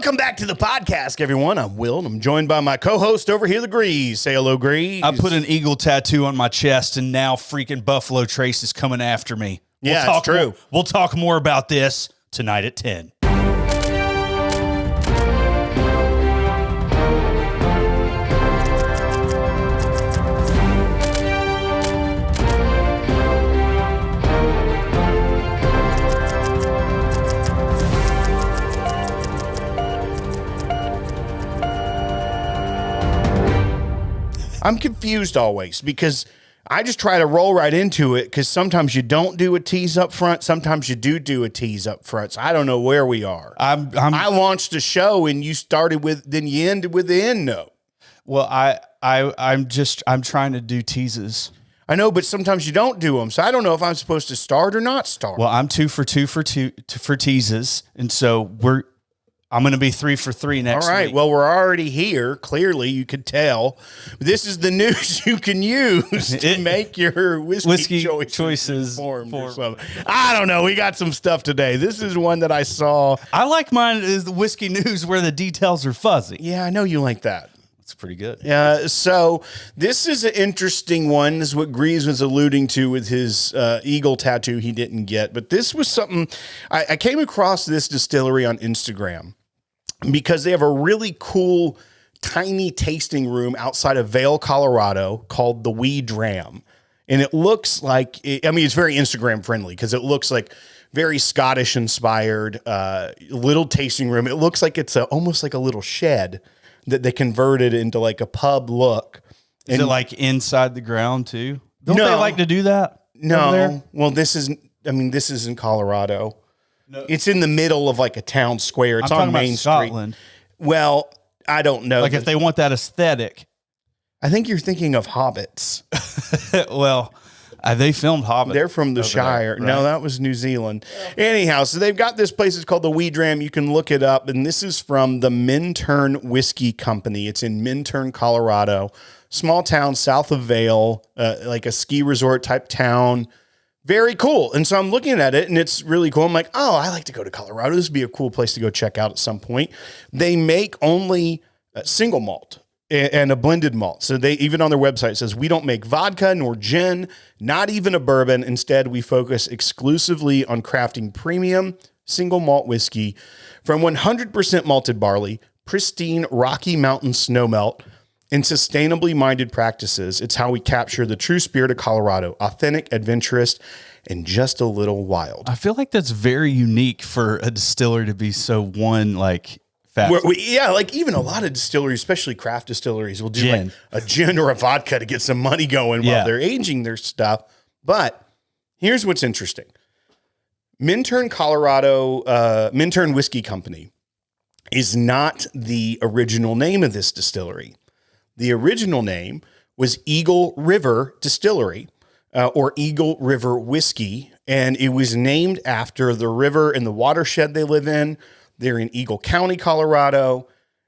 Welcome back to the podcast, everyone. I'm Will, and I'm joined by my co-host over here, the Grease. Say hello, Grease. I put an eagle tattoo on my chest, and now freaking Buffalo Trace is coming after me. It's true. We'll talk more about this tonight at 10. I'm confused always because I just try to roll right into it because sometimes you don't do a tease up front. Sometimes you do a tease up front. So I don't know where we are. I launched a show and you started with, then you ended with the end note. Well, I'm trying to do teases. I know, but sometimes you don't do them. So I don't know if I'm supposed to start or not start. Well, I'm 2 for 2 for teases. And so I'm going to be 3 for 3 next week. All right. Well, we're already here. Clearly, you could tell. This is the news you can use to make your whiskey choices informed or something. I don't know. We got some stuff today. This is one that I saw. I like mine is the whiskey news where the details are fuzzy. Yeah, I know you like that. It's pretty good. So this is an interesting one. This is what Greaves was alluding to with his eagle tattoo he didn't get. But this was something, I came across this distillery on Instagram because they have a really cool, tiny tasting room outside of Vail, Colorado called the Rebrand. And it looks like, it's very Instagram friendly because it looks like very Scottish inspired little tasting room. It looks like it's almost like a little shed that they converted into like a pub look. Is it like inside the ground too? Don't they like to do that? No. Well, this is in Colorado. No. It's in the middle of like a town square. It's on Main Street. Scotland. Well, I don't know. Like if they want that aesthetic. I think you're thinking of Hobbits. Well, they filmed Hobbit. They're from the Shire. Right? No, that was New Zealand. Yeah. Anyhow, so they've got this place. It's called the Rebrand. You can look it up. And this is from the Minturn Whiskey Company. It's in Minturn, Colorado. Small town south of Vail, like a ski resort type town. Very cool. And so I'm looking at it and it's really cool. I'm like, oh, I like to go to Colorado. This would be a cool place to go check out at some point. They make only single malt and a blended malt. So they, even on their website, says we don't make vodka nor gin, not even a bourbon. Instead, we focus exclusively on crafting premium single malt whiskey from 100% malted barley, pristine Rocky Mountain snow melt, and sustainably minded practices. It's how we capture the true spirit of Colorado, authentic, adventurous, and just a little wild. I feel like that's very unique for a distiller to be so fast. Like even a lot of distilleries, especially craft distilleries, will do like a gin or a vodka to get some money going while they're aging their stuff. But here's what's interesting. Minturn, Colorado, Minturn Whiskey Company is not the original name of this distillery. The original name was Eagle River Distillery or Eagle River Whiskey, and it was named after the river and the watershed they live in. They're in Eagle County, Colorado.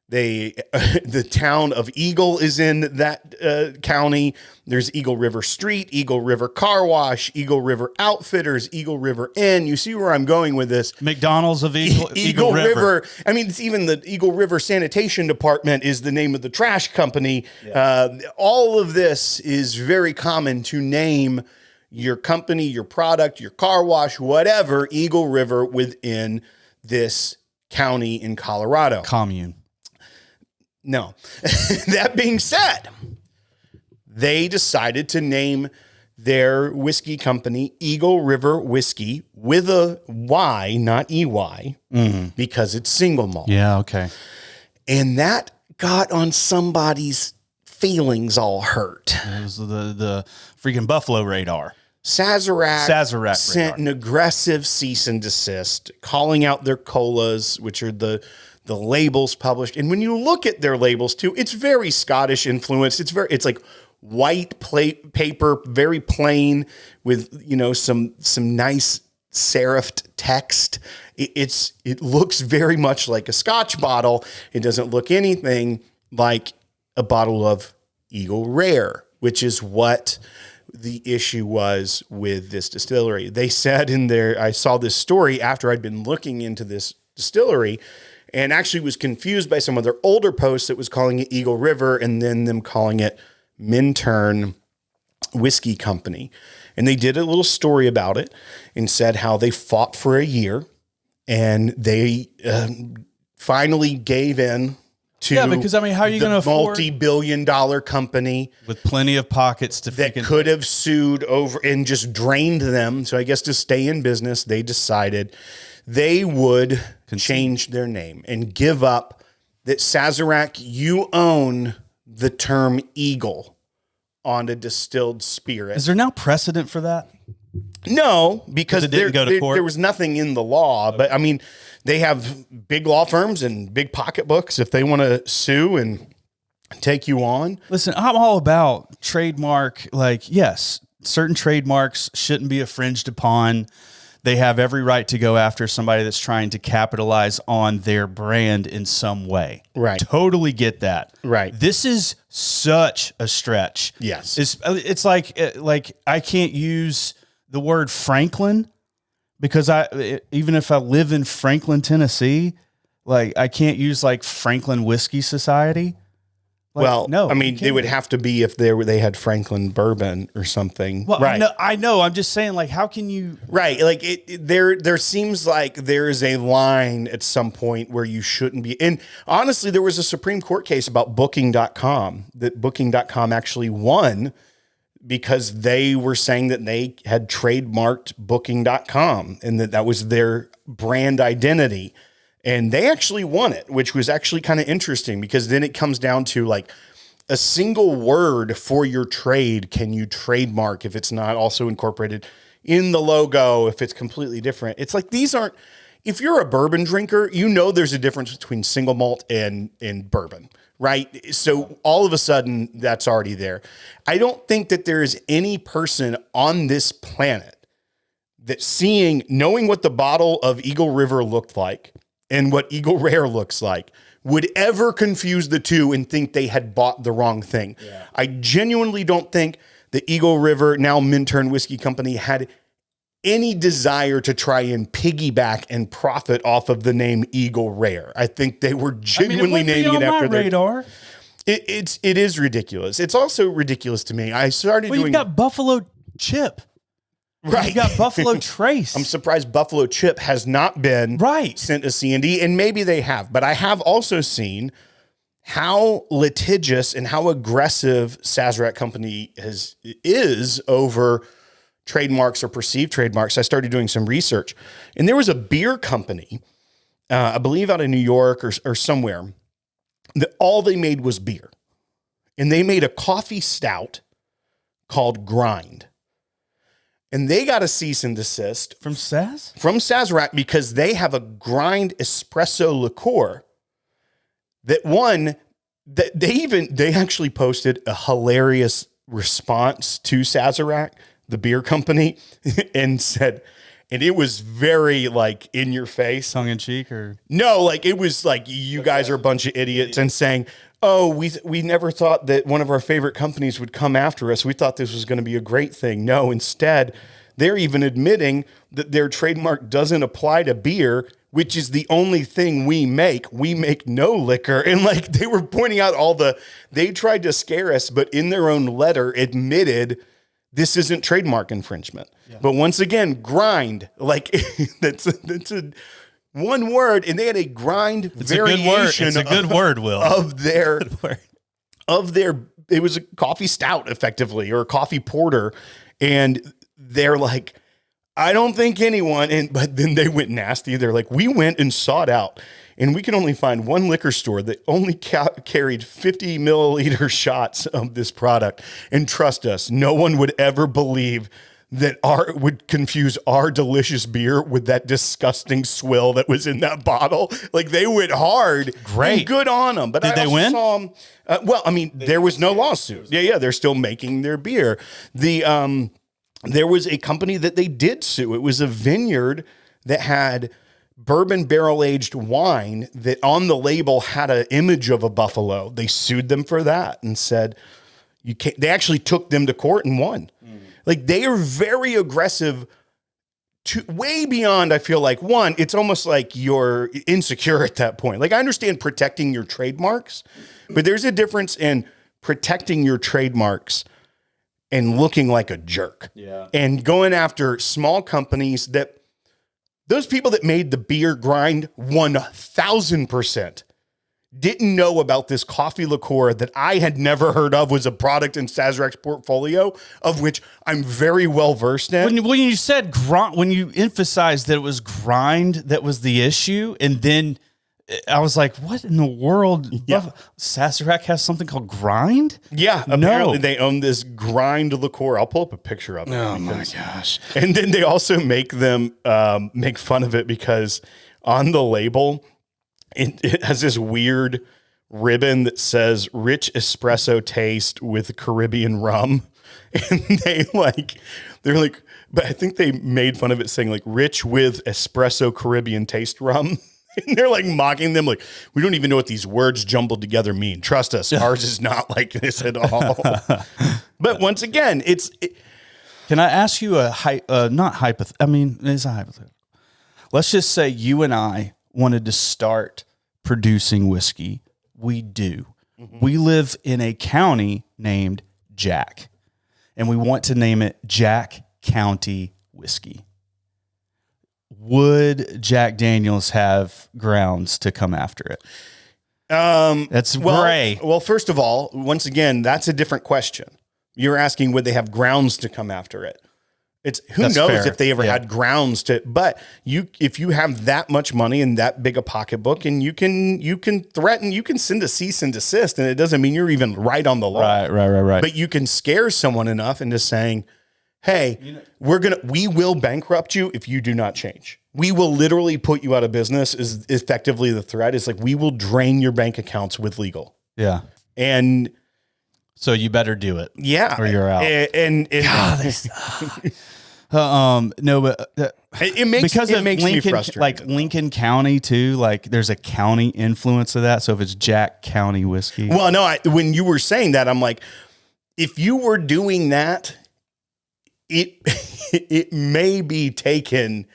The town of Eagle is in that county. There's Eagle River Street, Eagle River Car Wash, Eagle River Outfitters, Eagle River Inn. You see where I'm going with this. McDonald's of Eagle River. I mean, it's even the Eagle River Sanitation Department is the name of the trash company. Yeah. All of this is very common to name your company, your product, your car wash, whatever, Eagle River within this county in Colorado. Commune. No. That being said, they decided to name their whiskey company Eagle River Whiskey with a Y, not EY, because it's single malt. Yeah, okay. And that got on somebody's feelings all hurt. It was the freaking Buffalo radar. Sazerac sent an aggressive cease and desist, calling out their colas, which are the labels published. And when you look at their labels too, it's very Scottish influenced. It's like white paper, very plain with, some nice serifed text. It looks very much like a Scotch bottle. It doesn't look anything like a bottle of Eagle Rare, which is what the issue was with this distillery. They said I saw this story after I'd been looking into this distillery, and actually was confused by some of their older posts that was calling it Eagle River and then them calling it Minturn Whiskey Company. And they did a little story about it and said how they fought for a year and they finally gave in to because I mean, how are you going to afford multi-billion-dollar company with plenty of pockets to that could have sued over and just drained them? So I guess to stay in business, they decided they would change their name and give up that Sazerac, you own the term Eagle on a distilled spirit. Is there now precedent for that? No, because it didn't go to court? There was nothing in the law. But I mean, they have big law firms and big pocketbooks if they want to sue and take you on. Listen, I'm all about trademark. Like, yes, certain trademarks shouldn't be infringed upon. They have every right to go after somebody that's trying to capitalize on their brand in some way. Right. Totally get that. Right. This is such a stretch. Yes. It's like I can't use the word Franklin because even if I live in Franklin, Tennessee, like I can't use like Franklin Whiskey Society. Like, well, no, I mean, it would have to be if they had Franklin bourbon or something. Well, right. I know. I'm just saying, like, how can you? Right. Like there seems like there is a line at some point where you shouldn't be. And honestly, there was a Supreme Court case about booking.com that booking.com actually won because they were saying that they had trademarked booking.com and that was their brand identity. And they actually won it, which was actually kind of interesting because then it comes down to like a single word for your trade. Can you trademark if it's not also incorporated in the logo, if it's completely different? It's like these aren't, if you're a bourbon drinker, you know there's a difference between single malt and bourbon, right? So all of a sudden that's already there. I don't think that there is any person on this planet that knowing what the bottle of Eagle River looked like, and what Eagle Rare looks like, would ever confuse the two and think they had bought the wrong thing. Yeah. I genuinely don't think the Eagle River, now Minturn Whiskey Company, had any desire to try and piggyback and profit off of the name Eagle Rare. I think they were genuinely naming it after their radar. It is ridiculous. It's also ridiculous to me. I started doing. You've got Buffalo Chip. Right. You got Buffalo Trace. I'm surprised Buffalo Chip has not been sent a C&D, and maybe they have. But I have also seen how litigious and how aggressive Sazerac Company is over trademarks or perceived trademarks. I started doing some research, and there was a beer company, I believe out of New York or somewhere, that all they made was beer. And they made a coffee stout called Grind. And they got a cease and desist from Sazerac because they have a grind espresso liqueur they actually posted a hilarious response to Sazerac, the beer company, and said, and it was very like in your face, tongue in cheek, or no, like it was like you guys are a bunch of idiots, and saying, oh, we never thought that one of our favorite companies would come after us. We thought this was going to be a great thing. No, instead, they're even admitting that their trademark doesn't apply to beer, which is the only thing we make. We make no liquor. And like they were pointing out they tried to scare us, but in their own letter admitted this isn't trademark infringement. Yeah. But once again, grind, like that's a one word, and they had a grind variation. It's a good word, Will. Of their, it was a coffee stout effectively, or a coffee porter. And they're like, I don't think anyone, but then they went nasty. They're like, we went and sought out, and we could only find one liquor store that only carried 50 milliliter shots of this product. And trust us, no one would ever believe that would confuse our delicious beer with that disgusting swill that was in that bottle. Like they went hard. Great. And good on them. But did they win? Saw them, well, I mean, there was no lawsuit. Yeah. They're still making their beer. There was a company that they did sue. It was a vineyard that had bourbon barrel-aged wine that on the label had an image of a buffalo. They sued them for that and said, you can't. They actually took them to court and won. Like they are very aggressive way beyond, I feel like, one, it's almost like you're insecure at that point. Like, I understand protecting your trademarks, but there's a difference in protecting your trademarks and looking like a jerk. Yeah. And going after small companies that those people that made the beer grind 1,000% didn't know about this coffee liqueur that I had never heard of was a product in Sazerac's portfolio, of which I'm very well versed in. When you said grind, when you emphasized that it was grind that was the issue, and then I was like, what in the world? Yeah. Sazerac has something called grind? Yeah, apparently they own this grind liqueur. I'll pull up a picture of it. Oh my gosh. And then they also make them make fun of it because on the label, it has this weird ribbon that says rich espresso taste with Caribbean rum. And they're like, but I think they made fun of it saying like rich with espresso Caribbean taste rum. And they're like mocking them, like, we don't even know what these words jumbled together mean. Trust us, ours is not like this at all. But once again, Can I ask you it's a hypothetical. Let's just say you and I wanted to start producing whiskey. We do. Mm-hmm. We live in a county named Jack, and we want to name it Jack County Whiskey. Would Jack Daniels have grounds to come after it? That's gray. Well, first of all, once again, that's a different question. You're asking, would they have grounds to come after it? It's That's knows fair. If they ever had grounds to, but if you have that much money and that big a pocketbook, and you can threaten, you can send a cease and desist, and it doesn't mean you're even right on the law. Right. But you can scare someone enough into saying, hey, we will bankrupt you if you do not change. We will literally put you out of business is effectively the threat. It's like, we will drain your bank accounts with legal. Yeah. And so you better do it. Yeah. Or you're out. No, but it makes me frustrated. Like Lincoln County too, like there's a county influence of that. So if it's Jack County whiskey. Well, no, when you were saying that, I'm like, if you were doing that, it may be taken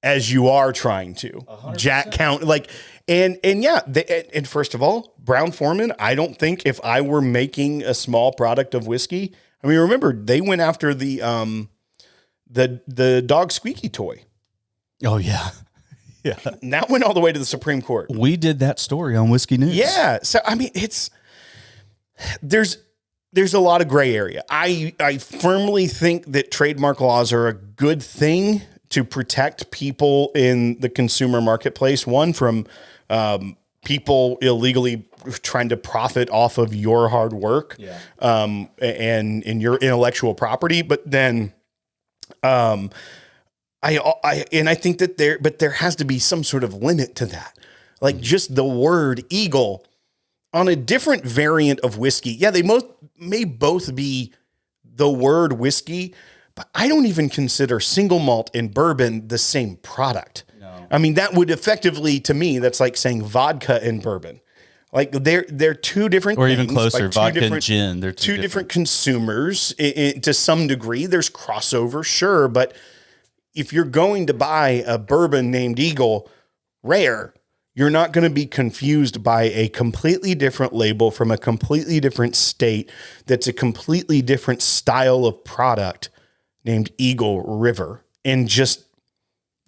as you are trying to 100%. Jack County, like, and first of all, Brown-Forman, I don't think if I were making a small product of whiskey, I mean, remember they went after the dog squeaky toy. Oh yeah. Yeah. And that went all the way to the Supreme Court. We did that story on Whiskey News. Yeah. So, I mean, there's a lot of gray area. I firmly think that trademark laws are a good thing to protect people in the consumer marketplace. One, from people illegally trying to profit off of your hard work, and your intellectual property. But then, I think that there has to be some sort of limit to that. Like just the word eagle on a different variant of whiskey. Yeah, they may both be the word whiskey, but I don't even consider single malt and bourbon the same product. No. I mean, that would effectively, to me, that's like saying vodka and bourbon. Like they're two different or things, even closer, like vodka and gin. They're two different consumers to some degree. There's crossover, sure, but if you're going to buy a bourbon named Eagle Rare, you're not going to be confused by a completely different label from a completely different state that's a completely different style of product named Eagle River, and just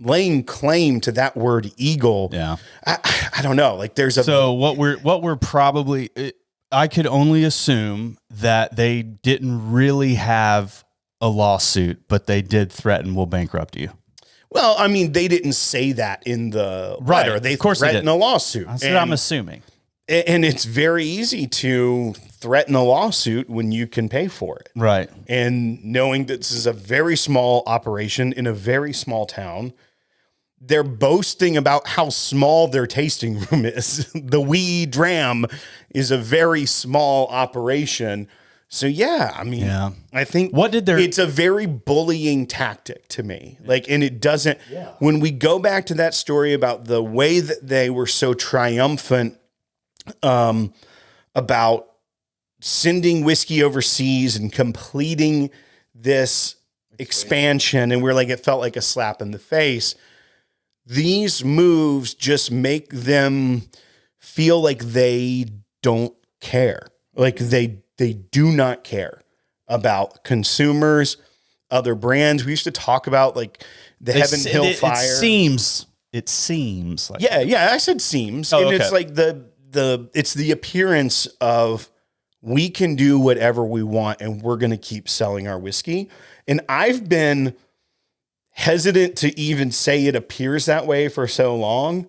laying claim to that word eagle. Yeah. I don't know. Like so what we're probably, I could only assume that they didn't really have a lawsuit, but they did threaten, we'll bankrupt you. Well, I mean, they didn't say that in the letter. They threatened a lawsuit. That's what I'm assuming. And it's very easy to threaten a lawsuit when you can pay for it. Right. And knowing that this is a very small operation in a very small town, they're boasting about how small their tasting room is. The wee dram is a very small operation. So yeah, I mean, I think it's a very bullying tactic to me. Like, and it doesn't, when we go back to that story about the way that they were so triumphant about sending whiskey overseas and completing this expansion, and we're like, it felt like a slap in the face. These moves just make them feel like they don't care. Like they do not care about consumers, other brands. We used to talk about like the Heaven Hill Fire. It seems like I said seems. Oh, and okay. it's like it's the appearance of we can do whatever we want and we're going to keep selling our whiskey. And I've been hesitant to even say it appears that way for so long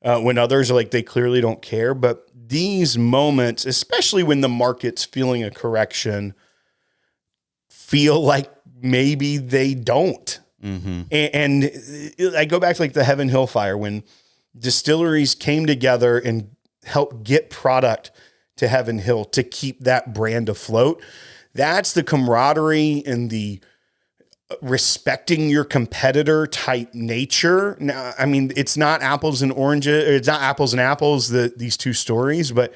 when others are like, they clearly don't care. But these moments, especially when the market's feeling a correction, feel like maybe they don't. Mm-hmm. And I go back to like the Heaven Hill Fire, when distilleries came together and helped get product to Heaven Hill to keep that brand afloat. That's the camaraderie and the respecting your competitor type nature. Now, I mean, it's not apples and oranges. It's not apples and apples, these two stories, but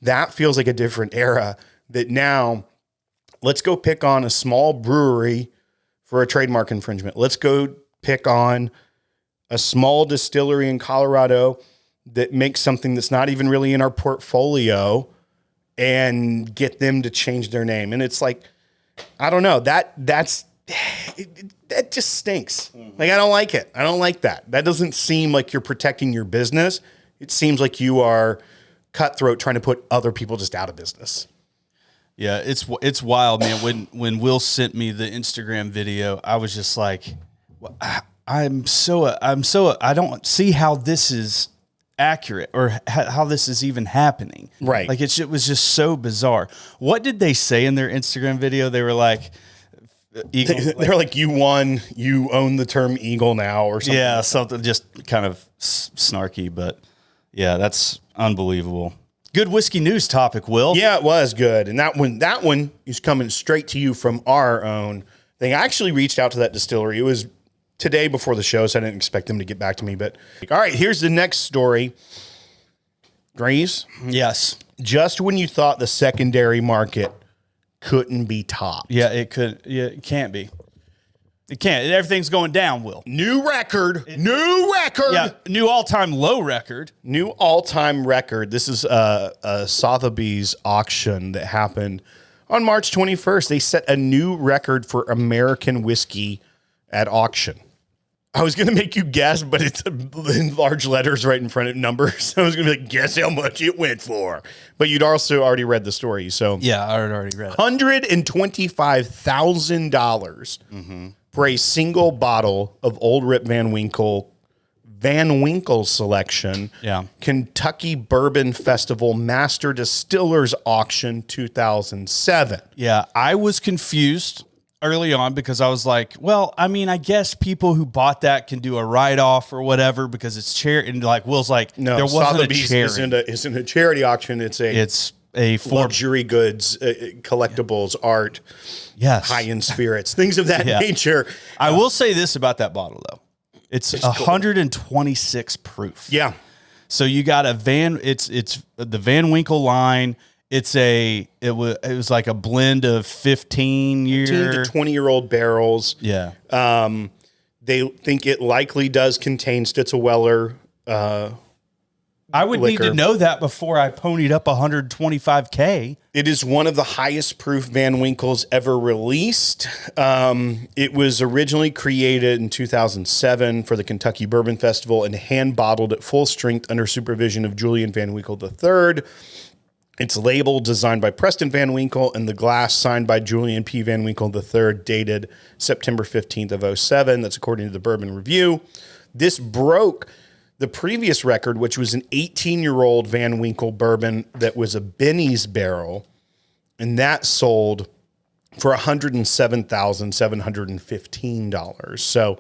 that feels like a different era. That now let's go pick on a small brewery for a trademark infringement. Let's go pick on a small distillery in Colorado that makes something that's not even really in our portfolio and get them to change their name. And it's like, I don't know, that just stinks. Like, I don't like it. I don't like that. That doesn't seem like you're protecting your business. It seems like you are cutthroat trying to put other people just out of business. Yeah, it's wild, man. When Will sent me the Instagram video, I was just like, I don't see how this is accurate or how this is even happening. Right. Like it was just so bizarre. What did they say in their Instagram video? They were like, Eagle, they're like, you won, you own the term Eagle now, or something. Yeah, something just kind of snarky, but yeah, that's unbelievable. Good whiskey news topic, Will. Yeah, it was good. And that one is coming straight to you from our own thing. I actually reached out to that distillery. It was today before the show, so I didn't expect them to get back to me. But all right, here's the next story. Grace? Yes. Just when you thought the secondary market couldn't be topped. Yeah, it could. Yeah, it can't be. It can't. Everything's going down, Will. New record. Yeah, new all-time low record. New all-time record. This is a Sotheby's auction that happened on March 21st. They set a new record for American whiskey at auction. I was going to make you guess, but it's in large letters right in front of numbers. I was going to be like, guess how much it went for. But you'd also already read the story. So yeah, I had already read it. $125,000 for a single bottle of Old Rip Van Winkle selection. Yeah. Kentucky Bourbon Festival Master Distillers Auction 2007. Yeah, I was confused early on because I was like, well, I mean, I guess people who bought that can do a write-off or whatever because it's charity. And like Will's like, no, there wasn't Sotheby's a charity. Isn't a charity auction. It's a luxury goods, collectibles, art, yes, high-end spirits, things of that nature. I will say this about that bottle though. It's 126 proof. Yeah. So you got it's the Van Winkle line. It was like a blend of 15 to 20-year-old barrels. Yeah. They think it likely does contain Stitzelweller. I would liquor. need to know that before I ponied up $125K. It is one of the highest proof Van Winkles ever released. It was originally created in 2007 for the Kentucky Bourbon Festival and hand bottled at full strength under supervision of Julian Van Winkle III. It's label designed by Preston Van Winkle and the glass signed by Julian P. Van Winkle III, dated September 15th of 2007. That's according to the Bourbon Review. This broke the previous record, which was an 18-year-old Van Winkle bourbon that was a Benny's barrel, and that sold for $107,715. So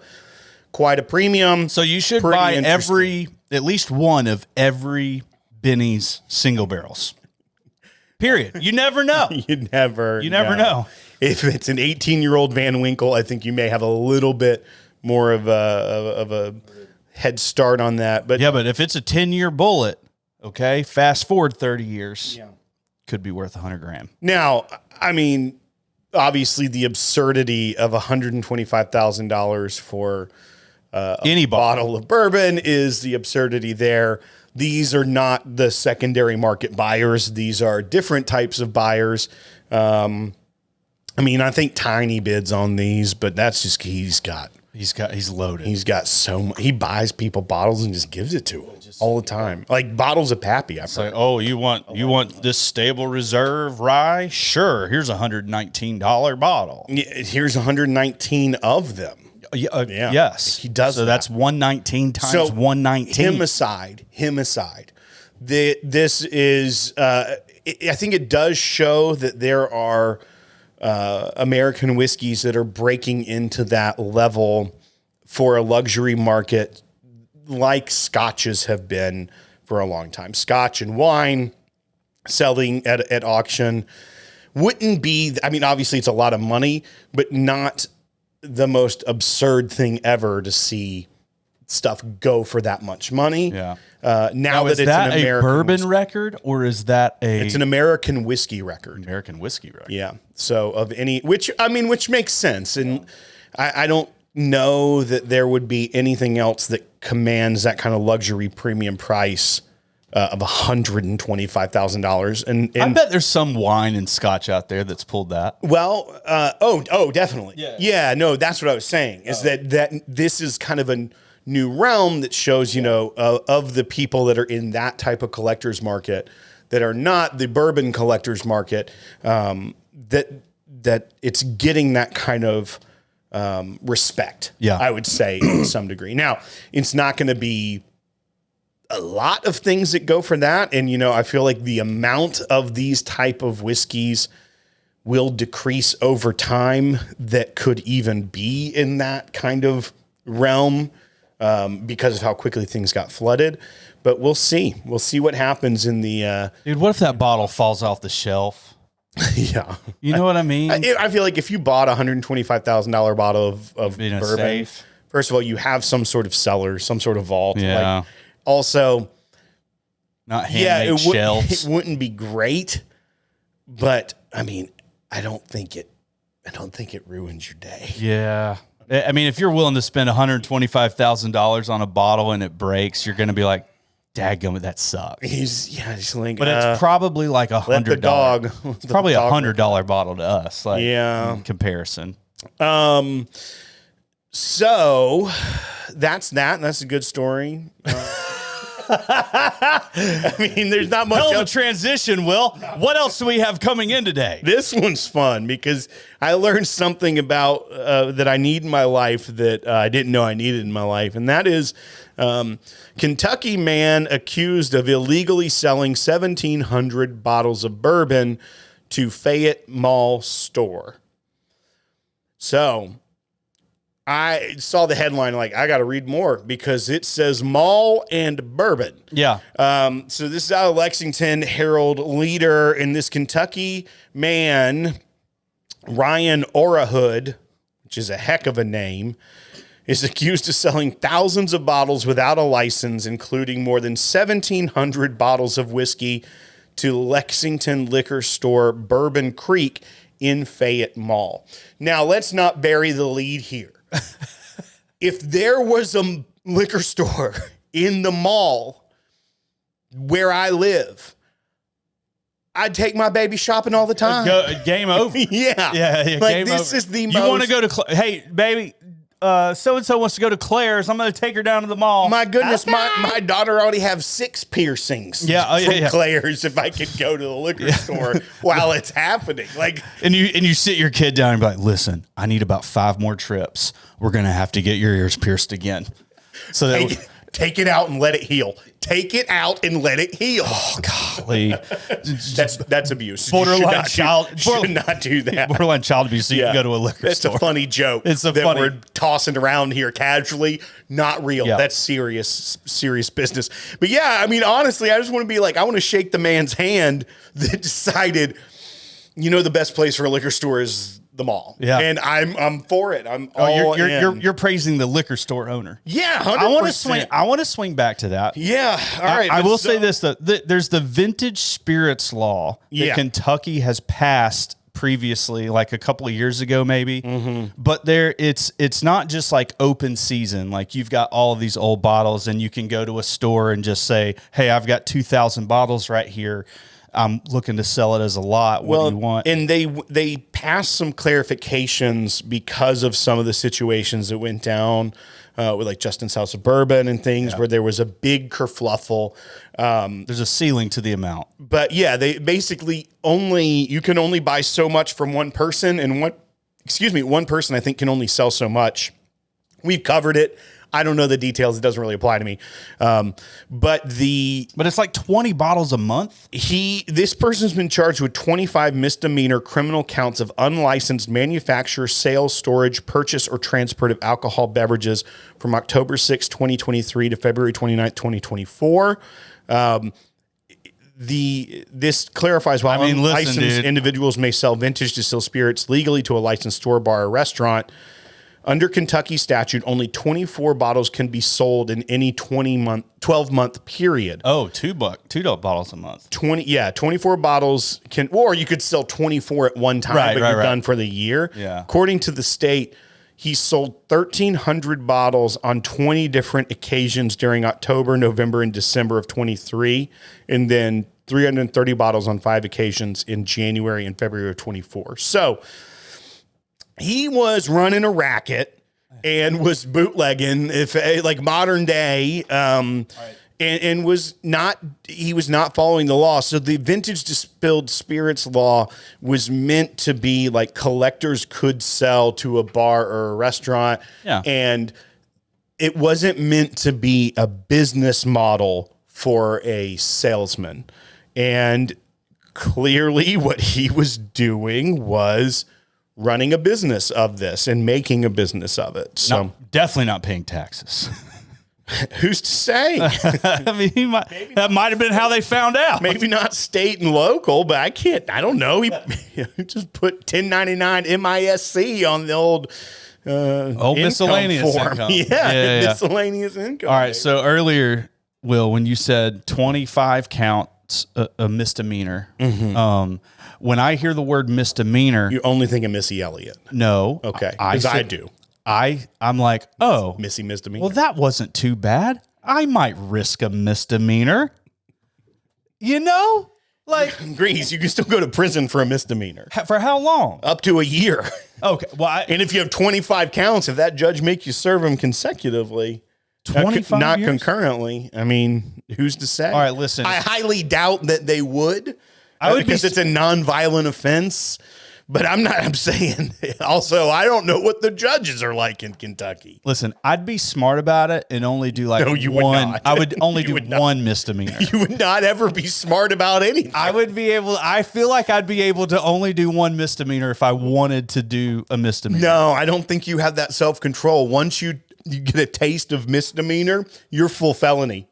quite a premium. So you should buy at least one of every Benny's single barrels. Period. You never know. You never know. If it's an 18-year-old Van Winkle, I think you may have a little bit more of a head start on that. But yeah, but if it's a 10-year bullet, okay, fast forward 30 years, could be worth $100,000. Now, I mean, obviously the absurdity of $125,000 for Any bottle of bourbon is the absurdity there. These are not the secondary market buyers. These are different types of buyers. I mean, I think tiny bids on these, but that's just, he's loaded. He's got so much. He buys people bottles and just gives it to them all the time. Like bottles of Pappy. It's like, oh, you want this stable reserve rye? Sure. Here's $119 bottle. Here's 119 of them. Yeah. Yes. He does. So that's 119 times 119. Him aside. This is, I think it does show that there are American whiskeys that are breaking into that level for a luxury market like scotches have been for a long time. Scotch and wine selling at auction wouldn't be, I mean, obviously it's a lot of money, but not the most absurd thing ever to see stuff go for that much money. Yeah. Now that it's an American a bourbon record, or is that it's an American whiskey record? American whiskey record. Yeah. So which makes sense. And I don't know that there would be anything else that commands that kind of luxury premium price of $125,000. And I bet there's some wine and scotch out there that's pulled that. Well, definitely. Yeah. No, that's what I was saying is that this is kind of a new realm that shows, of the people that are in that type of collector's market that are not the bourbon collector's market, that it's getting that kind of respect, I would say, in some degree. Now, it's not going to be a lot of things that go for that. And, I feel like the amount of these type of whiskeys will decrease over time that could even be in that kind of realm because of how quickly things got flooded. But we'll see. We'll see what happens in the... Dude, what if that bottle falls off the shelf? Yeah. You know what I mean? I feel like if you bought a $125,000 bottle of bourbon, safe. First of all, you have some sort of cellar, some sort of vault. Yeah. Like, also, not handmade shelves. It wouldn't be great, but I mean, I don't think it ruins your day. Yeah. I mean, if you're willing to spend $125,000 on a bottle and it breaks, you're going to be like, dadgummit, that sucks. He's like, but it's probably like $100. It's probably $100 bottle to us. Like, in comparison. So that's that. That's a good story. I mean, there's not much. Hell of a transition, Will. What else do we have coming in today? This one's fun because I learned something about that I need in my life that I didn't know I needed in my life, and that is Kentucky man accused of illegally selling 1,700 bottles of bourbon to Fayette Mall store. So I saw the headline, like, I got to read more because it says mall and bourbon. Yeah. So this is out of Lexington Herald Leader, and this Kentucky man, Ryan Orahood, which is a heck of a name, is accused of selling thousands of bottles without a license, including more than 1,700 bottles of whiskey to Lexington liquor store Bourbon Creek in Fayette Mall. Now, let's not bury the lead here. If there was a liquor store in the mall where I live, I'd take my baby shopping all the time. Game over. Yeah. Like, this is the most... You want to go to... Hey, baby... so-and-so wants to go to Claire's. I'm going to take her down to the mall. My goodness, my daughter already have 6 piercings from Claire's if I could go to the liquor store while it's happening. Like, and you sit your kid down and be like, listen, I need about 5 more trips. We're going to have to get your ears pierced again. So that take it out and let it heal. Take it out and let it heal. Oh, golly. That's abuse. Borderline child. Should not do that. Borderline child abuse. So you can go to a liquor store. It's a funny joke. It's a that funny. We're tossing around here casually. Not real. Yeah. That's serious business. But yeah, I mean, honestly, I just want to be like, I want to shake the man's hand that decided, the best place for a liquor store is the mall. Yeah. And I'm for it. You're praising the liquor store owner. Yeah, 100%. I want to swing back to that. Yeah. All right. I will say this, though. There's the vintage spirits law that Kentucky has passed previously, like a couple of years ago, maybe. But it's not just like open season. Like you've got all of these old bottles, and you can go to a store and just say, "Hey, I've got 2,000 bottles right here. I'm looking to sell it as a lot. What do you want?" And they passed some clarifications because of some of the situations that went down with like Justin's House of Bourbon and things where there was a big kerfluffle. There's a ceiling to the amount. But yeah, they basically you can only buy so much from one person, and one person I think can only sell so much. We've covered it. I don't know the details. It doesn't really apply to me. But it's like 20 bottles a month. This person's been charged with 25 misdemeanor criminal counts of unlicensed manufacture, sale, storage, purchase, or transport of alcohol beverages from October 6, 2023 to February 29, 2024. This clarifies why unlicensed individuals may sell vintage distilled spirits legally to a licensed store, bar, or restaurant. Under Kentucky statute, only 24 bottles can be sold in any 12-month period. Oh, $2 bottles a month. 24 bottles or you could sell 24 at one time, but you're done for the year. Yeah. According to the state, he sold 1,300 bottles on 20 different occasions during October, November, and December of 23, and then 330 bottles on 5 occasions in January and February of 24. So he was running a racket and was bootlegging, like modern day, and was not following the law. So the vintage distilled spirits law was meant to be like collectors could sell to a bar or a restaurant, and it wasn't meant to be a business model for a salesman. And clearly, what he was doing was running a business of this and making a business of it. So definitely not paying taxes. Who's to say? I mean, that might have been how they found out. Maybe not state and local, but I don't know. He just put 1099 MISC on the old miscellaneous income. Yeah, miscellaneous income. All right. So earlier, Will, when you said 25 counts a misdemeanor, when I hear the word misdemeanor, you only think of Missy Elliott. No. Okay. Because I do. I'm like, oh. Missy misdemeanor. Well, that wasn't too bad. I might risk a misdemeanor. You know? Like Grease, you can still go to prison for a misdemeanor. For how long? Up to a year. Okay. Well, and if you have 25 counts, if that judge makes you serve them consecutively, 25 not years? Concurrently, I mean, who's to say? All right, listen. I highly doubt that they would. Because it's a nonviolent offense. But I'm saying also, I don't know what the judges are like in Kentucky. Listen, I'd be smart about it and only do like one. Would not. I would only do one misdemeanor. You would not ever be smart about anything. I feel like I'd be able to only do one misdemeanor if I wanted to do a misdemeanor. No, I don't think you have that self-control. Once you get a taste of misdemeanor, you're full felony.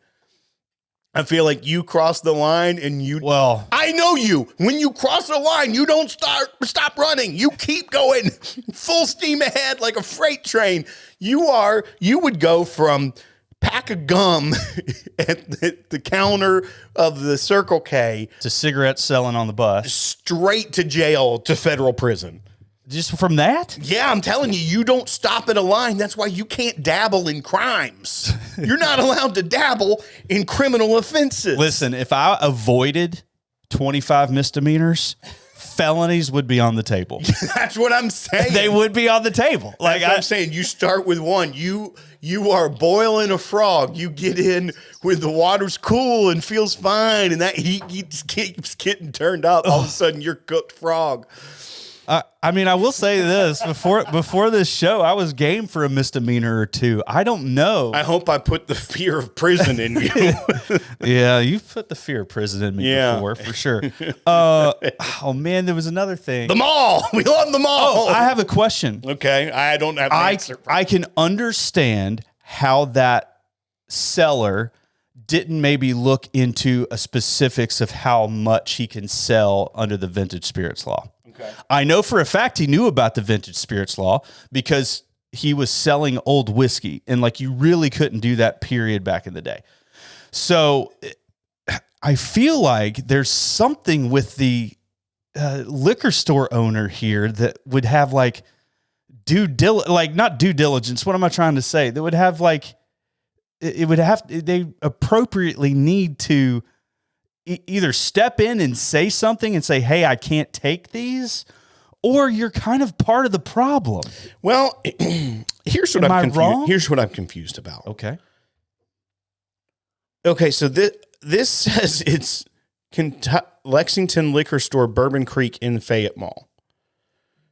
I feel like you cross the line and I know you. When you cross the line, you don't stop running. You keep going full steam ahead like a freight train. You would go from pack of gum at the counter of the Circle K to cigarettes selling on the bus, straight to jail, to federal prison. Just from that? Yeah, I'm telling you, you don't stop at a line. That's why you can't dabble in crimes. You're not allowed to dabble in criminal offenses. Listen, if I avoided 25 misdemeanors, felonies would be on the table. That's what I'm saying. They would be on the table. Like I'm saying, you start with one. You are boiling a frog. You get in when the water's cool and feels fine, and that heat keeps getting turned up. All of a sudden, you're cooked frog. I mean, I will say this before this show, I was game for a misdemeanor or two. I don't know. I hope I put the fear of prison in you. Yeah, you've put the fear of prison in me before, for sure. Oh man, there was another thing. The mall. We love the mall. Oh, I have a question. Okay, I don't have an answer. I can understand how that seller didn't maybe look into a specifics of how much he can sell under the vintage spirits law. Okay. I know for a fact he knew about the vintage spirits law because he was selling old whiskey, and like you really couldn't do that period back in the day. So I feel like there's something with the liquor store owner here that would have like not due diligence. What am I trying to say? That would have like, they appropriately need to either step in and say something and say, hey, I can't take these, or you're kind of part of the problem. Well, here's what wrong? Here's what I'm confused about. Okay. Okay, so this says it's Lexington Liquor Store, Bourbon Creek in Fayette Mall.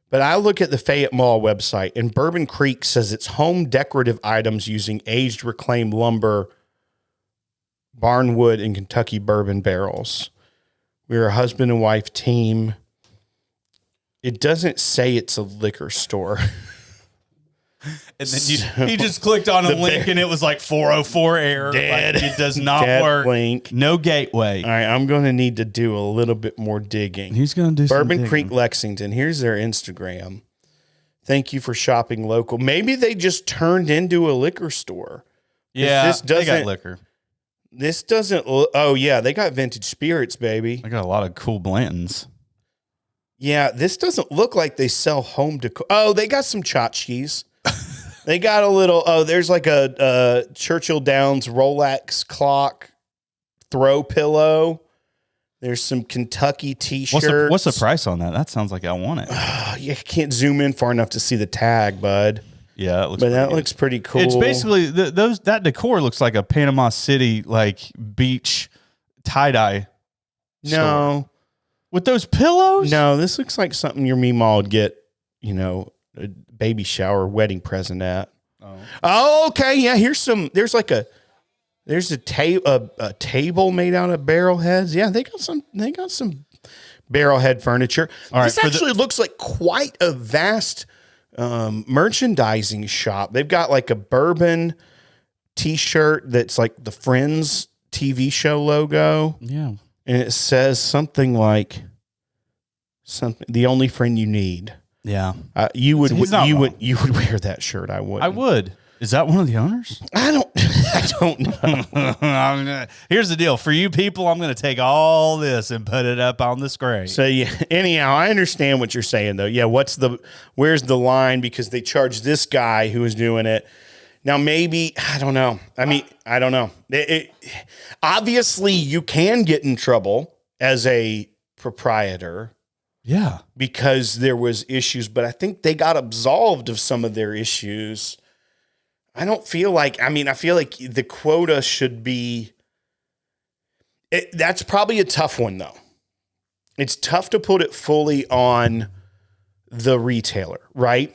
But I look at the Fayette Mall website, and Bourbon Creek says it's home decorative items using aged reclaimed lumber, barnwood, and Kentucky bourbon barrels. We're a husband and wife team. It doesn't say it's a liquor store. And then he just clicked on a link and it was like 404 error. Dead. Like, it does not work. Link. No gateway. All right, I'm going to need to do a little bit more digging. He's going to do Bourbon some Creek, Lexington. Here's their Instagram. Thank you for shopping local. Maybe they just turned into a liquor store. Yeah, they got liquor. This doesn't. Oh yeah, they got vintage spirits, baby. I got a lot of cool Blantons. Yeah, this doesn't look like they sell home decor. Oh, they got some tchotchkes. They got a little. Oh, there's like a Churchill Downs Rolex clock throw pillow. There's some Kentucky T-shirts. What's the price on that? That sounds like I want it. You can't zoom in far enough to see the tag, bud. Yeah, looks pretty cool. It's basically that decor looks like a Panama City like beach tie-dye. No, with those pillows. No, this looks like something your meemaw would get. A baby shower wedding present at. Oh, okay. Yeah, there's a table made out of barrel heads. Yeah, they got some barrel head furniture. All right, this actually looks like quite a vast merchandising shop. They've got like a bourbon t-shirt that's like the Friends TV show logo. Yeah. And it says something like the only friend you need. Yeah. You would wear that shirt. I would. I would. Is that one of the owners? I don't know. Here's the deal. For you people, I'm going to take all this and put it up on the screen. So yeah, anyhow, I understand what you're saying though. Yeah. Where's the line? Because they charge this guy who is doing it. Now, maybe, I don't know. I mean, I don't know. Obviously you can get in trouble as a proprietor. Yeah. Because there was issues, but I think they got absolved of some of their issues. I feel like the quota should be, that's probably a tough one though. It's tough to put it fully on the retailer, right?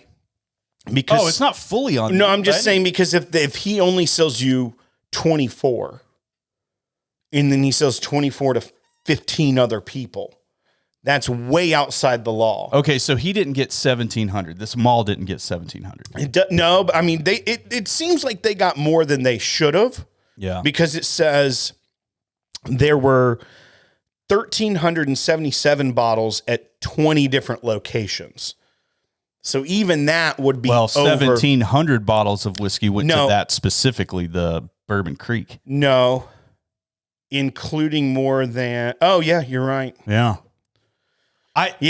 Because it's not fully on. No, I'm just saying because if he only sells you 24 and then he sells 24 to 15 other people, that's way outside the law. Okay, so he didn't get 1,700. This mall didn't get 1,700. No, but I mean, it seems like they got more than they should have. Yeah. Because it says there were 1,377 bottles at 20 different locations. So even that would be 1,700 bottles of whiskey went to that specifically, the Bourbon Creek. No, including more than. Oh yeah, you're right. Yeah. That's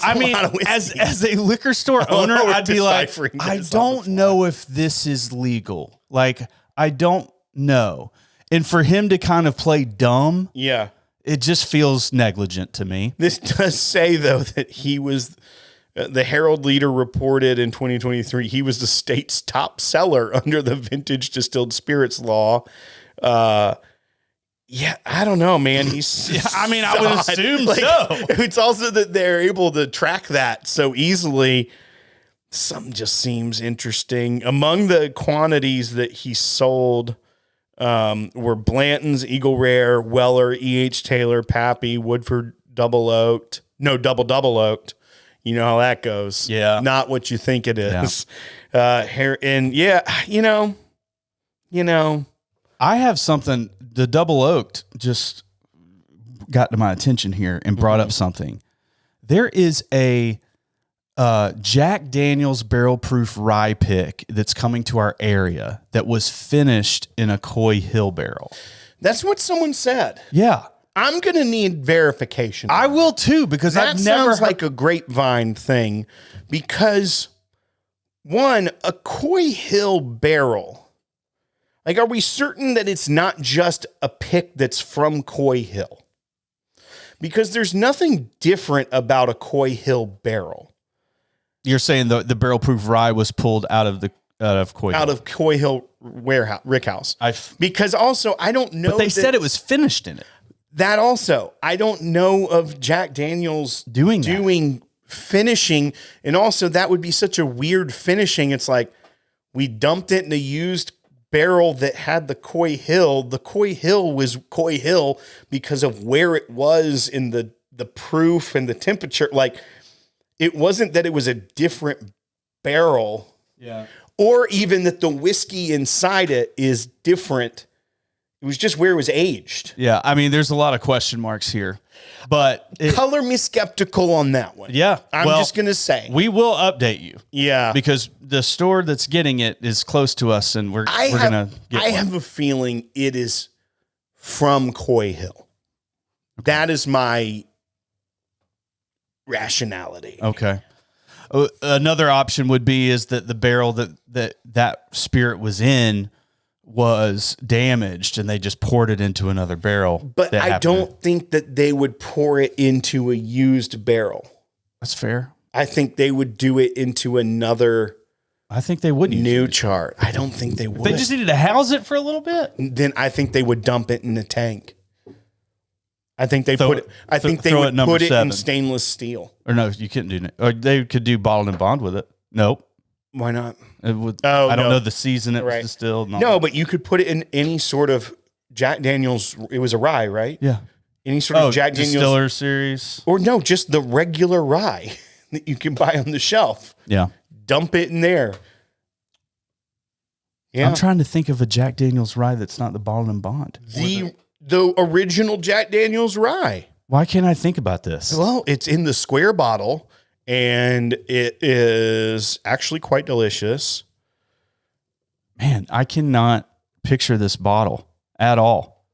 a lot of whiskey. As a liquor store owner, I'd be like, I don't know if this is legal. Like, I don't know. And for him to kind of play dumb, it just feels negligent to me. This does say though that he was the Herald Leader reported in 2023 he was the state's top seller under the vintage distilled spirits law. Yeah, I don't know, man. I would assume so. It's also that they're able to track that so easily. Something just seems interesting. Among the quantities that he sold were Blanton's, Eagle Rare, Weller, E.H. Taylor, Pappy, Woodford, Double Oaked. You know how that goes. Yeah. Not what you think it is. I have something. The Double Oaked just got to my attention here and brought up something. There is a Jack Daniel's barrel proof rye pick that's coming to our area that was finished in a Coy Hill barrel. That's what someone said. Yeah. I'm going to need verification. I will too, because that I've never sounds like a grapevine thing, because one, a Coy Hill barrel. Like, are we certain that it's not just a pick that's from Coy Hill? Because there's nothing different about a Coy Hill barrel. You're saying the barrel proof rye was pulled out of Coy Hill. Out of Coy Hill warehouse, rickhouse. Because also, I don't know. But they said it was finished in it. That also, I don't know of Jack Daniels doing finishing. And also, that would be such a weird finishing. It's like, we dumped it in a used barrel that had the Coy Hill. The Coy Hill was Coy Hill because of where it was in the proof and the temperature. Like, it wasn't that it was a different barrel. Yeah. Or even that the whiskey inside it is different. It was just where it was aged. Yeah. I mean, there's a lot of question marks here, but color me skeptical on that one. Yeah. I'm just going to say. We will update you. Yeah. Because the store that's getting it is close to us, and we're going to get I have a feeling it is from Coy Hill. Okay. That is my rationality. Okay. Another option would be is that the barrel that spirit was in was damaged and they just poured it into another barrel. But I don't think that they would pour it into a used barrel. That's fair. I think they would do it into another. I think they would new chart. I don't think they would. They just needed to house it for a little bit. Then I think they would dump it in the tank. I think they put it. I think they would put it in stainless steel. Or no, you couldn't do it. Or they could do bottled and bond with it. Nope. Why not? It would. I don't know the season it was distilled. No, but you could put it in any sort of Jack Daniels. It was a rye, right? Yeah. Any sort of Jack Daniels distiller series, or no, just the regular rye that you can buy on the shelf. Yeah. Dump it in there. Yeah. I'm trying to think of a Jack Daniels rye that's not the bottled and bond. The original Jack Daniels rye. Why can't I think about this? Well, it's in the square bottle, and it is actually quite delicious. Man, I cannot picture this bottle at all.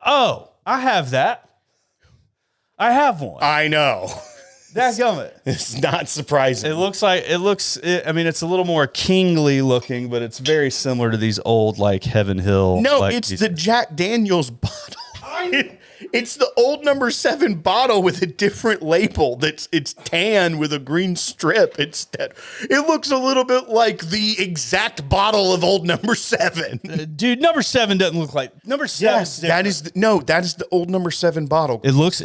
Oh, I have that. I have one. I know. Dadgummit. It's not surprising. I mean, it's a little more kingly looking, but it's very similar to these old, like, Heaven Hill. No, like it's the Jack Daniels bottle. It's the old number 7 bottle with a different label. It's tan with a green strip instead. It looks a little bit like the exact bottle of old number 7. Dude, number 7 doesn't look like number 7. Yes, that is the old number 7 bottle. It looks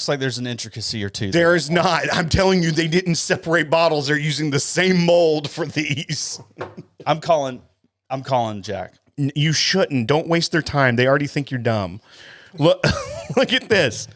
like there's an intricacy or two. There is not. I'm telling you, they didn't separate bottles. They're using the same mold for these. I'm calling Jack. You shouldn't. Don't waste their time. They already think you're dumb. Look at this.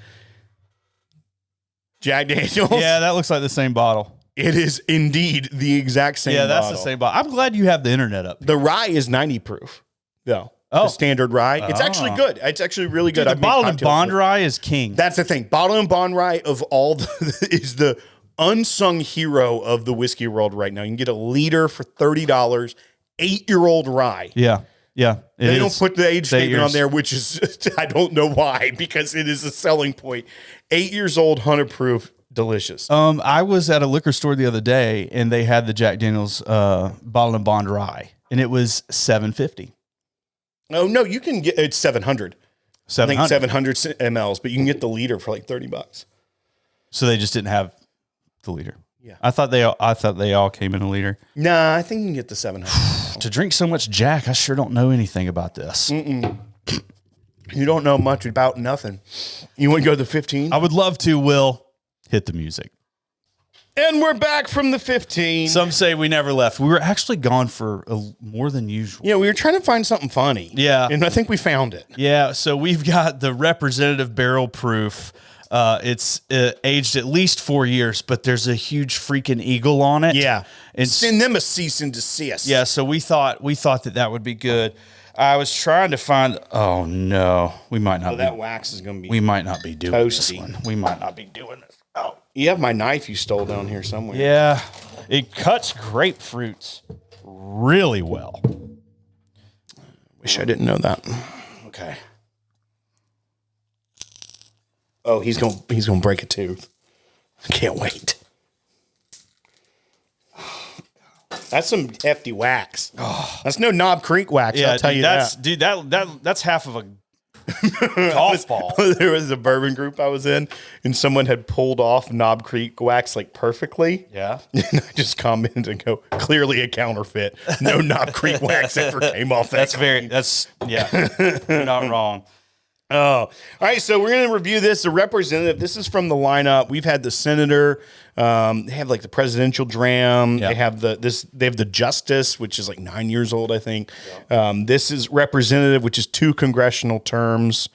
Jack Daniels. Yeah, that looks like the same bottle. It is indeed the exact same bottle. Yeah, that's the same bottle. I'm glad you have the internet up. The rye is 90 proof, though. Oh. The standard rye. It's actually good. It's actually really good. Dude, the bottled and bond rye is king. That's the thing. Bottled and bond rye of all is the unsung hero of the whiskey world right now. You can get a liter for $30, 8-year-old rye. Yeah. Yeah, they don't put the age statement on there, which is, I don't know why, because it is a selling point. 8 years old, 100 proof, delicious. I was at a liquor store the other day, and they had the Jack Daniels bottled and bond rye, and it was $7.50. Oh no, you can get it's 700. 700. I think 700 mLs, but you can get the liter for like $30. So they just didn't have the liter. Yeah, I thought they all came in a liter. Nah, I think you can get the 700. To drink so much Jack, I sure don't know anything about this. You don't know much about nothing. You want to go to the 15? I would love to. Will hit the music. And we're back from the 15. Some say we never left. We were actually gone for more than usual. Yeah, we were trying to find something funny. Yeah, and I think we found it. Yeah, so we've got the representative barrel proof. It's aged at least 4 years, but there's a huge freaking eagle on it. Yeah, and send them a cease and desist. Yeah, so we thought that would be good. I was trying to find. Oh no, we might not. That wax is going to be. We might not be doing this one. We might not be doing this. Oh, you have my knife you stole down here somewhere. Yeah, it cuts grapefruits really well. Wish I didn't know that. Okay. Oh, he's gonna break a tooth. I can't wait. That's some hefty wax. Oh. That's no Knob Creek wax. I'll tell you that. Dude, that's half of a golf ball. There was a bourbon group I was in, and someone had pulled off Knob Creek wax like perfectly. Yeah. And I just commented and go, clearly a counterfeit. No Knob Creek wax ever came off that. You're not wrong. Oh, all right. So we're going to review this. The representative. This is from the lineup. We've had the senator. They have like the presidential dram. Yeah. They have They have the justice, which is like 9 years old, I think. Yeah. This is representative, which is 2 congressional terms,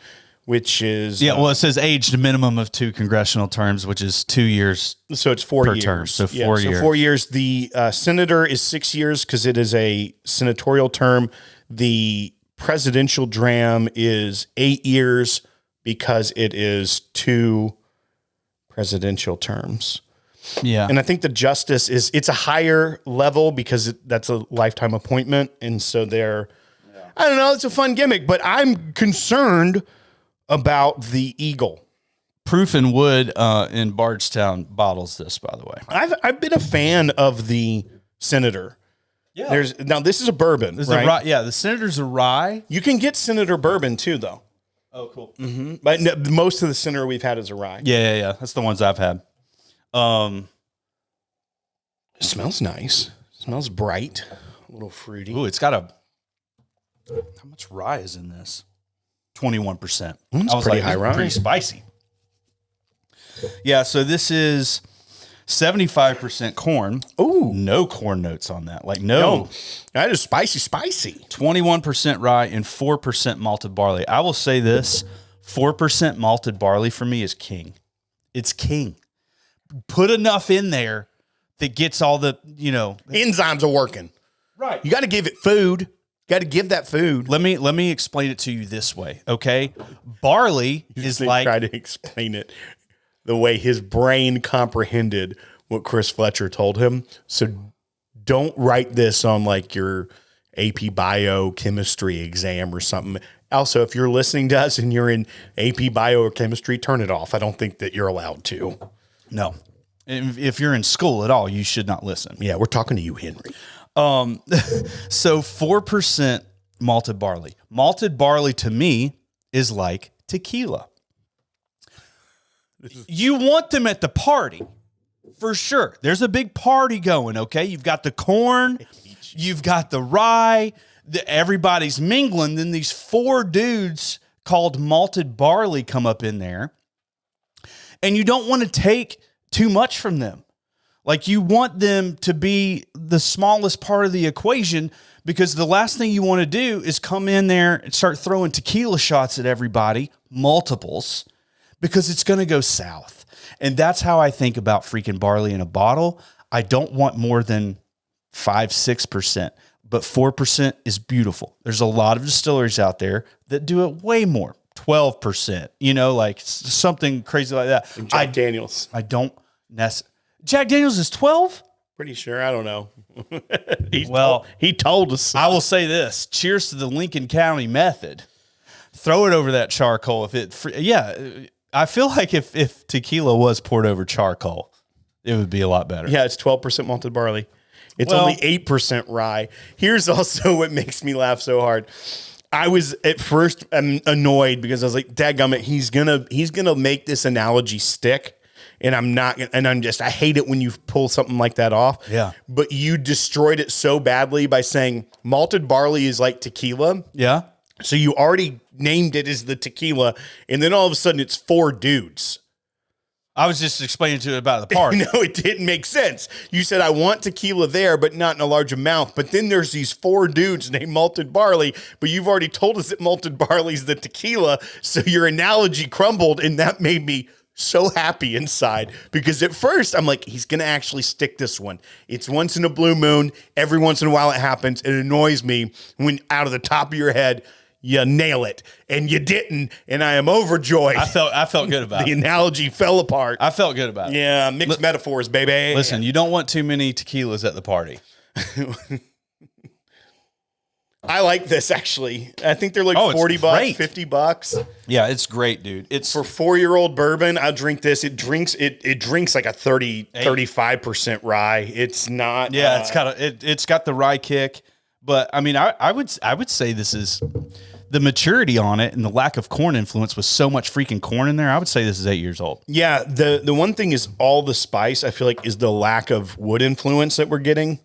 which is well, it says aged minimum of 2 congressional terms, which is 2 years. So it's 4 per years. term. So 4 years. So 4 years. The senator is 6 years because it is a senatorial term. The presidential dram is 8 years because it is 2 presidential terms. Yeah. And I think the justice it's a higher level because that's a lifetime appointment. And so I don't know, it's a fun gimmick, but I'm concerned about the Eagle. Proof and Wood in Bardstown bottles this, by the way. I've been a fan of the Senator. Yeah. Now this is a bourbon, right? The Senator's a rye. You can get Senator bourbon too, though. Oh, cool. Mm-hmm. But no, most of the Senator we've had is a rye. Yeah. That's the ones I've had. It smells nice. It smells bright, a little fruity. Ooh, it's got how much rye is in this? 21%. That's pretty high rye. Pretty spicy. Yeah, so this is 75% corn. Ooh. No corn notes on that. No. That is spicy. 21% rye and 4% malted barley. I will say this, 4% malted barley for me is king. It's king. Put enough in there that gets all the, enzymes are working. Right. You got to give it food. Got to give that food. Let me explain it to you this way, okay? Barley is like... Try to explain it the way his brain comprehended what Chris Fletcher told him. So don't write this on like your AP biochemistry exam or something. Also, if you're listening to us and you're in AP bio or chemistry, turn it off. I don't think that you're allowed to. No. If you're in school at all, you should not listen. Yeah, we're talking to you, Henry. So 4% malted barley. Malted barley to me is like tequila. You want them at the party, for sure. There's a big party going, okay? You've got the corn, you've got the rye, everybody's mingling. Then these 4 dudes called malted barley come up in there, and you don't want to take too much from them. Like, you want them to be the smallest part of the equation, because the last thing you want to do is come in there and start throwing tequila shots at everybody, multiples, because it's going to go south. And that's how I think about freaking barley in a bottle. I don't want more than 5-6%, but 4% is beautiful. There's a lot of distilleries out there that do it way more, 12%, like something crazy like that. And Jack Daniels. I don't necessarily. Jack Daniels is 12? Pretty sure. I don't know. He told us. I will say this. Cheers to the Lincoln County method. Throw it over that charcoal. I feel like if tequila was poured over charcoal, it would be a lot better. Yeah, it's 12% malted barley. It's only 8% rye. Here's also what makes me laugh so hard. I was at first annoyed because I was like, dadgummit, he's gonna make this analogy stick. And I'm not, and I hate it when you pull something like that off. Yeah. But you destroyed it so badly by saying malted barley is like tequila. Yeah. So you already named it as the tequila, and then all of a sudden it's 4 dudes. I was just explaining to it about the party. No, it didn't make sense. You said, I want tequila there, but not in a large amount. But then there's these 4 dudes named malted barley, but you've already told us that malted barley is the tequila. So your analogy crumbled, and that made me so happy inside, because at first I'm like, he's going to actually stick this one. It's once in a blue moon. Every once in a while it happens. It annoys me when out of the top of your head, you nail it, and you didn't. And I am overjoyed. I felt good about it. The analogy fell apart. I felt good about it. Yeah. Mixed metaphors, baby. Listen, you don't want too many tequilas at the party. I like this actually. I think they're like Oh, it's $40, great. $50. Yeah, it's great, dude. It's For 4-year-old bourbon, I'll drink this. It drinks like a 35% rye. It's not. yeah, it's got the rye kick. But I mean, I would say this is the maturity on it and the lack of corn influence with so much freaking corn in there. I would say this is 8 years old. Yeah, the one thing is all the spice, I feel like, is the lack of wood influence that we're getting.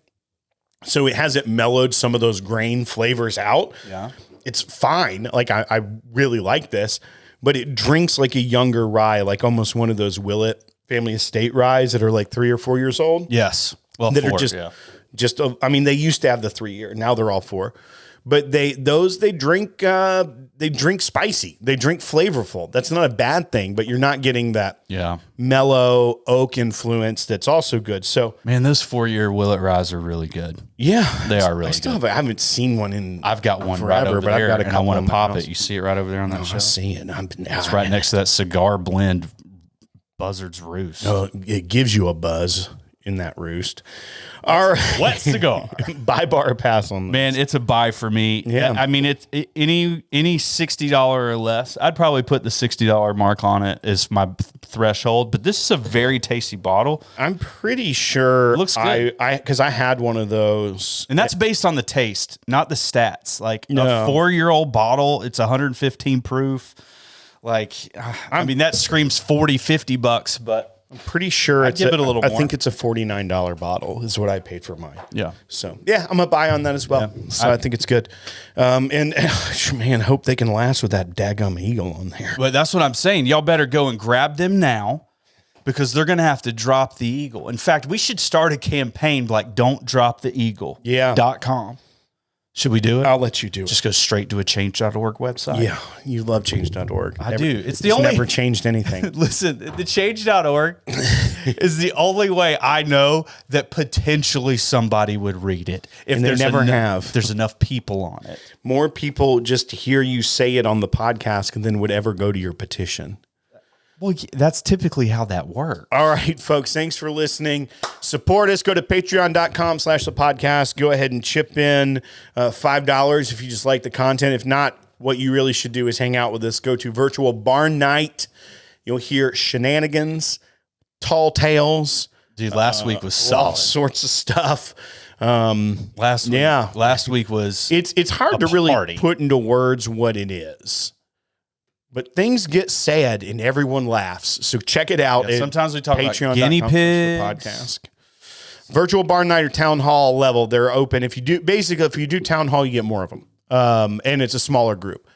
So it hasn't mellowed some of those grain flavors out. Yeah. It's fine. Like I really like this, but it drinks like a younger rye, like almost one of those Willett family estate ryes that are like 3 or 4 years old. Yes. Well, That 4, are just, I mean, they used to have the 3 year. Now they're all 4. But they drink spicy. They drink flavorful. That's not a bad thing, but you're not getting that mellow oak influence that's also good. So man, those 4-year Willett ryes are really good. yeah, They are really good. I haven't seen one in I've got one forever, right over but I've there, got a and I couple want in to my pop house. it. You see it right over there on that I shelf? see it. It's right next to that cigar blend, Buzzard's Roost. Oh, it gives you a buzz in that roost. All right. Wet cigar. Buy bar or pass on this. Man, it's a buy for me. Yeah. I mean, any $60 or less. I'd probably put the $60 mark on it as my threshold. But this is a very tasty bottle, I'm pretty sure looks good. because I had one of those. and that's based on the taste, not the stats. Like No. a 4-year-old bottle, it's 115 proof. Like, I mean, that screams $40-50, but I'm pretty sure I'd give it a little I more. think it's a $49 bottle is what I paid for mine. yeah. So yeah, I'm a buy on that as well. Yeah. So I think it's good. And man, hope they can last with that daggum eagle on there. But that's what I'm saying. Y'all better go and grab them now, because they're going to have to drop the eagle. In fact, we should start a campaign like "Don't Drop the Eagle." Yeah. .com. Should we do it? I'll let you do it. Just go straight to a change.org website. Yeah, you love change.org. I do. It's the only never changed anything. Listen, the change.org is the only way I know that potentially somebody would read it. If And they never have. If there's enough people on it. More people just hear you say it on the podcast than would ever go to your petition. Well, that's typically how that works. All right, folks, thanks for listening. Support us. Go to patreon.com/the podcast. Go ahead and chip in $5 if you just like the content. If not, what you really should do is hang out with us. Go to Virtual Barn Night. You'll hear shenanigans, tall tales. Dude, last week was All solid. sorts of stuff. Last week was It's hard to really party. put into words what it is. But things get said and everyone laughs. So check it out. Yeah, sometimes we talk about guinea patreon.com/the pigs. podcast. Virtual Barn Night or Town Hall level, they're open. If you do Town Hall, you get more of them. And it's a smaller group.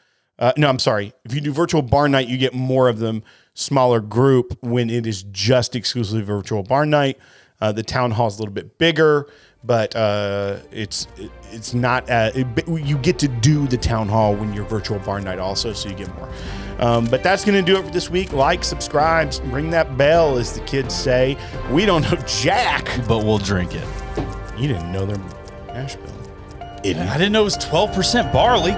No, I'm sorry. If you do Virtual Barn Night, you get more of them, smaller group. When it is just exclusively Virtual Barn Night, the Town Hall is a little bit bigger, but it's not. You get to do the Town Hall when you're Virtual Barn Night also, so you get more. But that's going to do it for this week. Like, subscribe, ring that bell, as the kids say. We don't know jack. But we'll drink it. You didn't know their mash bill. I didn't know it was 12% barley.